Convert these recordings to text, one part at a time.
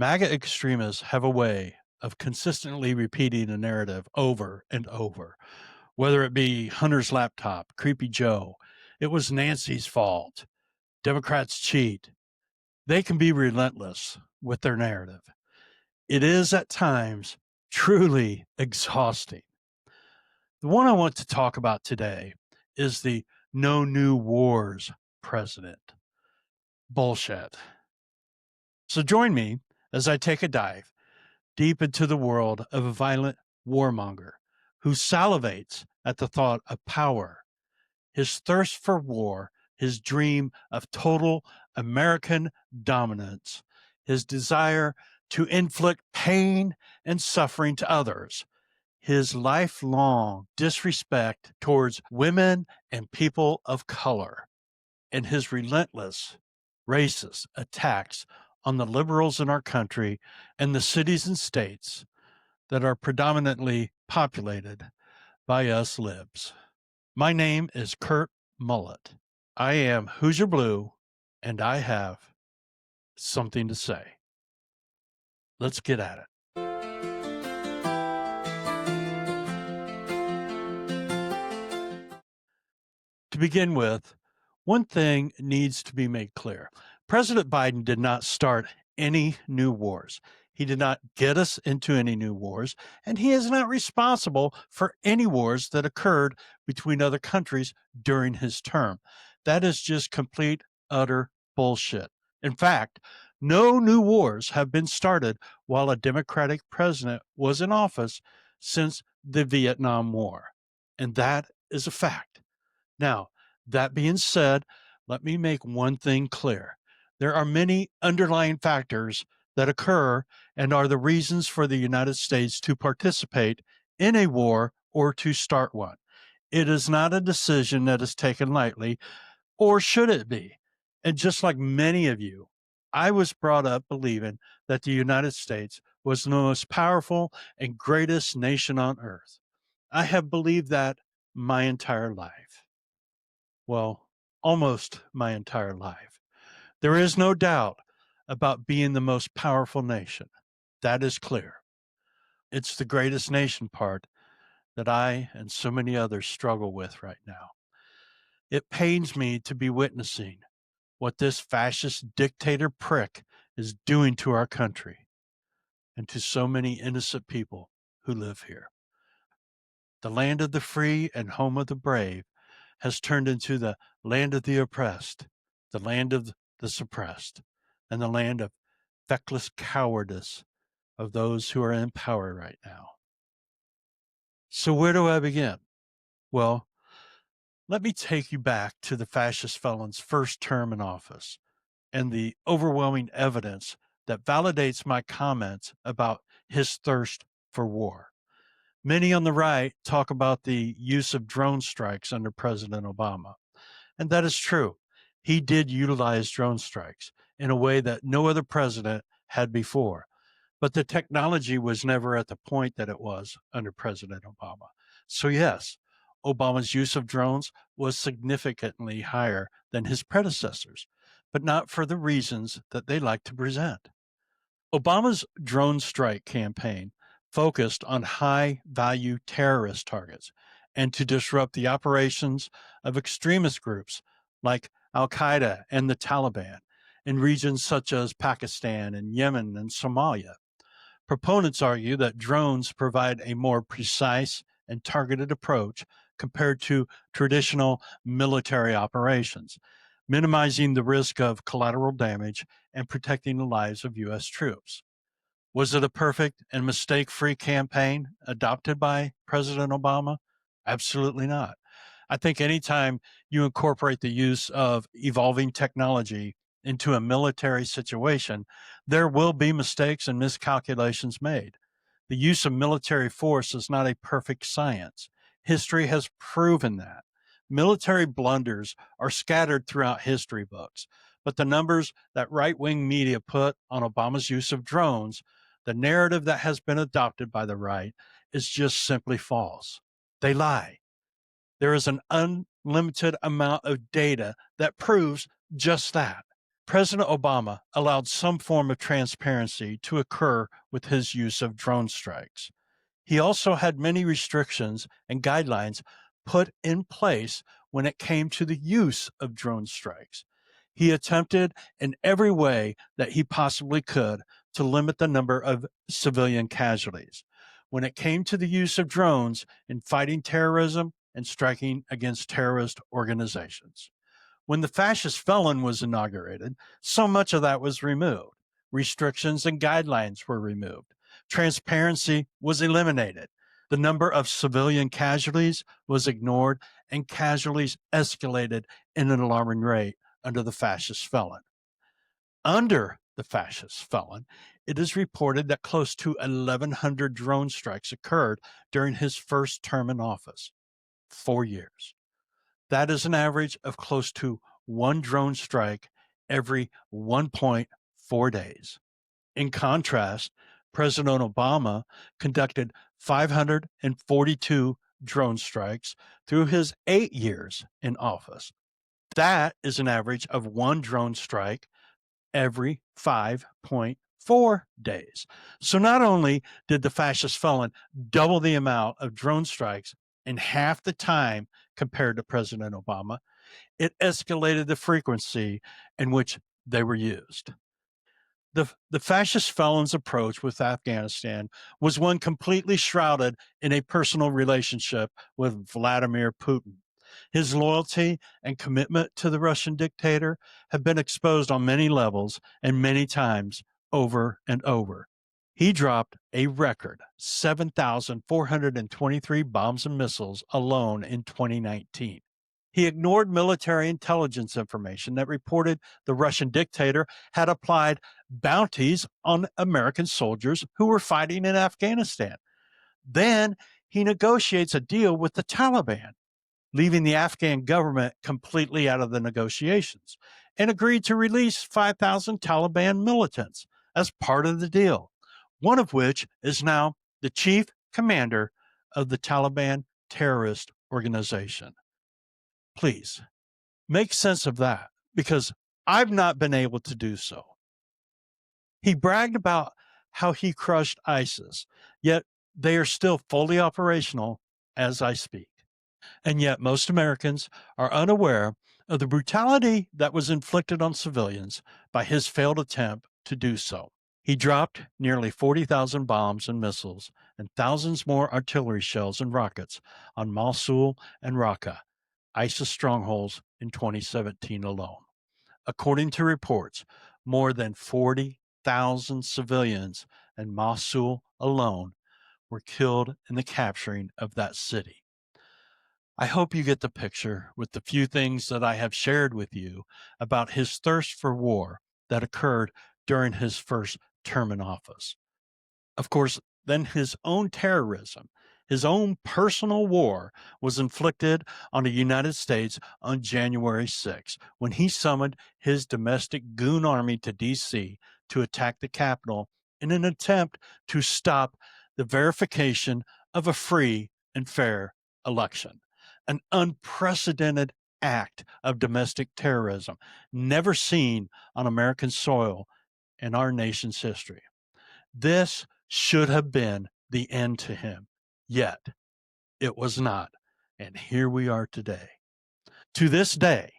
MAGA extremists have a way of consistently repeating a narrative over and over, whether it be Hunter's laptop, Creepy Joe, it was Nancy's fault, Democrats cheat. They can be relentless with their narrative. It is at times truly exhausting. The one I want to talk about today is the no new wars president. Bullshit. So join me as I take a dive deep into the world of a violent warmonger who salivates at the thought of power, his thirst for war, his dream of total American dominance, his desire to inflict pain and suffering to others, his lifelong disrespect towards women and people of color, and his relentless racist attacks on the liberals in our country and the cities and states that are predominantly populated by us libs. My name is Kurt Mullet. I am Hoosier Blue, and I have something to say. Let's get at it. To begin with, one thing needs to be made clear. President Biden did not start any new wars. He did not get us into any new wars, and he is not responsible for any wars that occurred between other countries during his term. That is just complete, utter bullshit. In fact, no new wars have been started while a Democratic president was in office since the Vietnam War. And that is a fact. Now, that being said, let me make one thing clear. There are many underlying factors that occur and are the reasons for the United States to participate in a war or to start one. It is not a decision that is taken lightly, or should it be? And just like many of you, I was brought up believing that the United States was the most powerful and greatest nation on earth. I have believed that my entire life. Well, almost my entire life. There is no doubt about being the most powerful nation. That is clear. It's the greatest nation part that I and so many others struggle with right now. It pains me to be witnessing what this fascist dictator prick is doing to our country and to so many innocent people who live here. The land of the free and home of the brave has turned into the land of the oppressed, the land of the suppressed, and the land of feckless cowardice of those who are in power right now. So where do I begin? Well, let me take you back to the fascist felon's first term in office and the overwhelming evidence that validates my comments about his thirst for war. Many on the right talk about the use of drone strikes under President Obama. And that is true. He did utilize drone strikes in a way that no other president had before. But the technology was never at the point that it was under President Obama. So, yes, Obama's use of drones was significantly higher than his predecessors, but not for the reasons that they like to present. Obama's drone strike campaign focused on high value terrorist targets and to disrupt the operations of extremist groups like Al Qaeda and the Taliban in regions such as Pakistan and Yemen and Somalia. Proponents argue that drones provide a more precise and targeted approach compared to traditional military operations, minimizing the risk of collateral damage and protecting the lives of U.S. troops. Was it a perfect and mistake free campaign adopted by President Obama? Absolutely not. I think anytime you incorporate the use of evolving technology into a military situation, there will be mistakes and miscalculations made. The use of military force is not a perfect science. History has proven that. Military blunders are scattered throughout history books, but the numbers that right wing media put on Obama's use of drones, the narrative that has been adopted by the right, is just simply false. They lie. There is an unlimited amount of data that proves just that. President Obama allowed some form of transparency to occur with his use of drone strikes. He also had many restrictions and guidelines put in place when it came to the use of drone strikes. He attempted in every way that he possibly could to limit the number of civilian casualties. When it came to the use of drones in fighting terrorism and striking against terrorist organizations. When the fascist felon was inaugurated, so much of that was removed. Restrictions and guidelines were removed. Transparency was eliminated. The number of civilian casualties was ignored, and casualties escalated in an alarming rate under the fascist felon. Under the fascist felon, it is reported that close to 1,100 drone strikes occurred during his first term in office, 4 years. That is an average of close to one drone strike every 1.4 days. In contrast, President Obama conducted 542 drone strikes through his 8 years in office. That is an average of one drone strike every 5.4 days. So not only did the fascist felon double the amount of drone strikes in half the time compared to President Obama, it escalated the frequency in which they were used. The fascist felon's approach with Afghanistan was one completely shrouded in a personal relationship with Vladimir Putin. His loyalty and commitment to the Russian dictator have been exposed on many levels and many times over and over. He dropped a record 7,423 bombs and missiles alone in 2019. He ignored military intelligence information that reported the Russian dictator had applied bounties on American soldiers who were fighting in Afghanistan. Then he negotiates a deal with the Taliban, leaving the Afghan government completely out of the negotiations, and agreed to release 5,000 Taliban militants as part of the deal, one of which is now the chief commander of the Taliban terrorist organization. Please make sense of that, because I've not been able to do so. He bragged about how he crushed ISIS, yet they are still fully operational as I speak. And yet most Americans are unaware of the brutality that was inflicted on civilians by his failed attempt to do so. He dropped nearly 40,000 bombs and missiles and thousands more artillery shells and rockets on Mosul and Raqqa, ISIS strongholds, in 2017 alone. According to reports, more than 40,000 civilians in Mosul alone were killed in the capturing of that city. I hope you get the picture with the few things that I have shared with you about his thirst for war that occurred during his first term in office. Of course, then his own terrorism, his own personal war, was inflicted on the United States on January 6, when he summoned his domestic goon army to D.C. to attack the Capitol in an attempt to stop the verification of a free and fair election. An unprecedented act of domestic terrorism never seen on American soil in our nation's history. This should have been the end to him, yet it was not. And here we are today. To this day,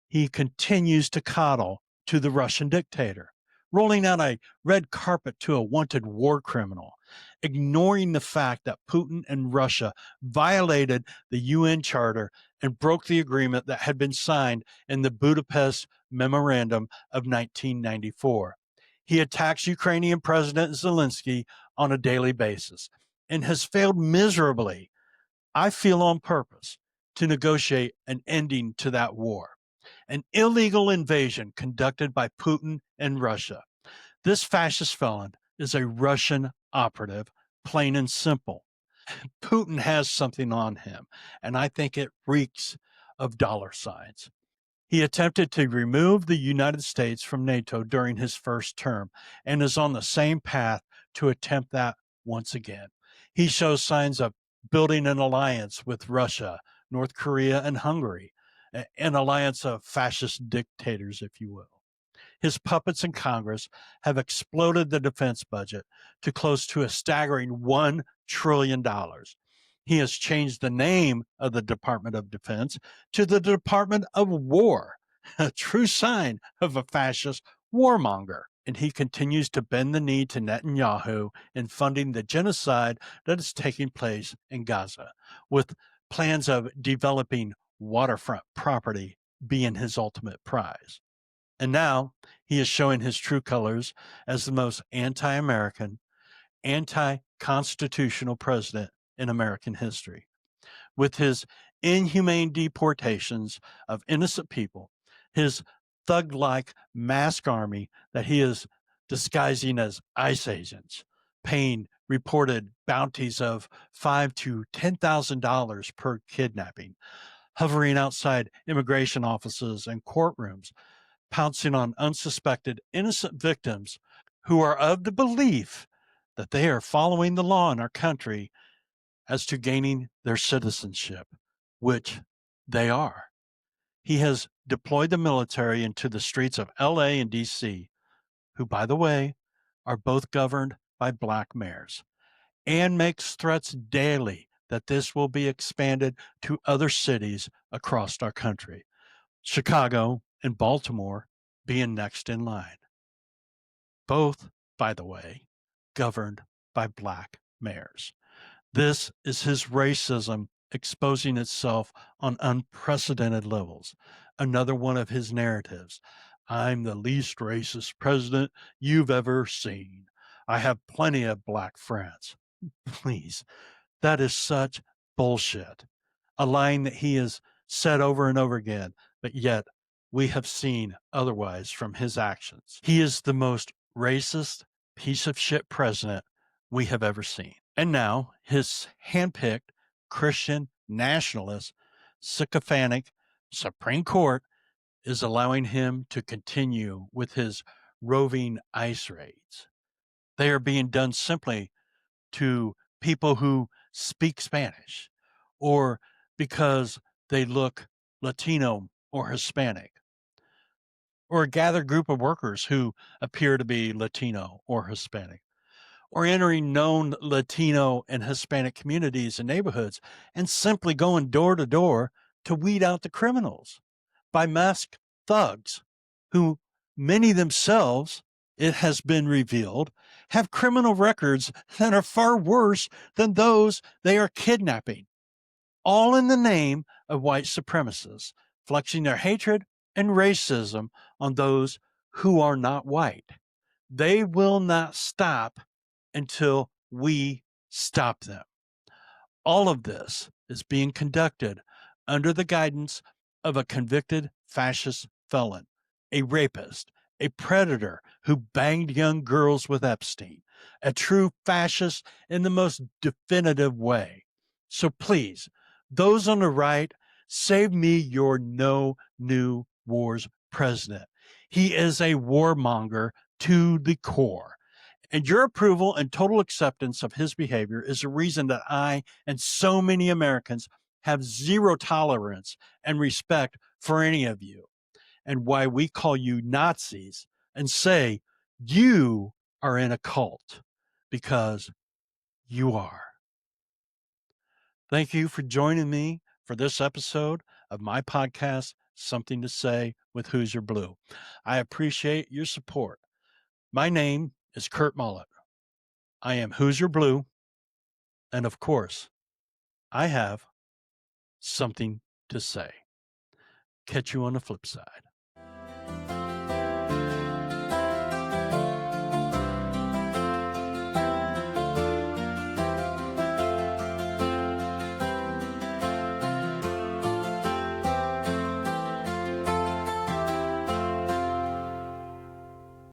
he continues to coddle to the Russian dictator, rolling out a red carpet to a wanted war criminal, ignoring the fact that Putin and Russia violated the UN Charter and broke the agreement that had been signed in the Budapest Memorandum of 1994. He attacks Ukrainian President Zelensky on a daily basis and has failed miserably, I feel on purpose, to negotiate an ending to that war, an illegal invasion conducted by Putin and Russia. This fascist felon is a Russian operative, plain and simple. Putin has something on him, and I think it reeks of dollar signs. He attempted to remove the United States from NATO during his first term and is on the same path to attempt that once again. He shows signs of building an alliance with Russia, North Korea, and Hungary, an alliance of fascist dictators, if you will. His puppets in Congress have exploded the defense budget to close to a staggering $1 trillion. He has changed the name of the Department of Defense to the Department of War, a true sign of a fascist warmonger. And he continues to bend the knee to Netanyahu in funding the genocide that is taking place in Gaza, with plans of developing waterfront property being his ultimate prize. And now he is showing his true colors as the most anti American, anti constitutional president in American history. With his inhumane deportations of innocent people, his thug like mask army that he is disguising as ICE agents, paying reported bounties of $5,000 to $10,000 per kidnapping, hovering outside immigration offices and courtrooms, pouncing on unsuspected innocent victims who are of the belief that they are following the law in our country as to gaining their citizenship, which they are. He has deployed the military into the streets of LA and DC, who, by the way, are both governed by black mayors, and makes threats daily that this will be expanded to other cities across our country, Chicago and Baltimore being next in line. Both, by the way, governed by black mayors. This is his racism exposing itself on unprecedented levels. Another one of his narratives. I'm the least racist president you've ever seen. I have plenty of black friends. Please, that is such bullshit. A line that he has said over and over again, but yet we have seen otherwise from his actions. He is the most racist piece of shit president we have ever seen. And now his handpicked Christian nationalist, sycophantic Supreme Court is allowing him to continue with his roving ICE raids. They are being done simply to people who speak Spanish or because they look Latino or Hispanic, or a gathered group of workers who appear to be Latino or Hispanic, or entering known Latino and Hispanic communities and neighborhoods and simply going door to door to weed out the criminals by masked thugs who many themselves, it has been revealed, have criminal records that are far worse than those they are kidnapping, all in the name of white supremacists, flexing their hatred and racism on those who are not white. They will not stop until we stop them. All of this is being conducted under the guidance of a convicted fascist felon, a rapist, a predator who banged young girls with Epstein, a true fascist in the most definitive way. So please, those on the right, save me your no new wars president. He is a warmonger to the core. And your approval and total acceptance of his behavior is the reason that I and so many Americans have zero tolerance and respect for any of you, and why we call you Nazis and say you are in a cult, because you are. Thank you for joining me for this episode of my podcast, Something to Say with Who's Your Blue. I appreciate your support. My name is Kurt Mullet. I am Who's Your Blue, and of course, I have something to say. Catch you on the flip side.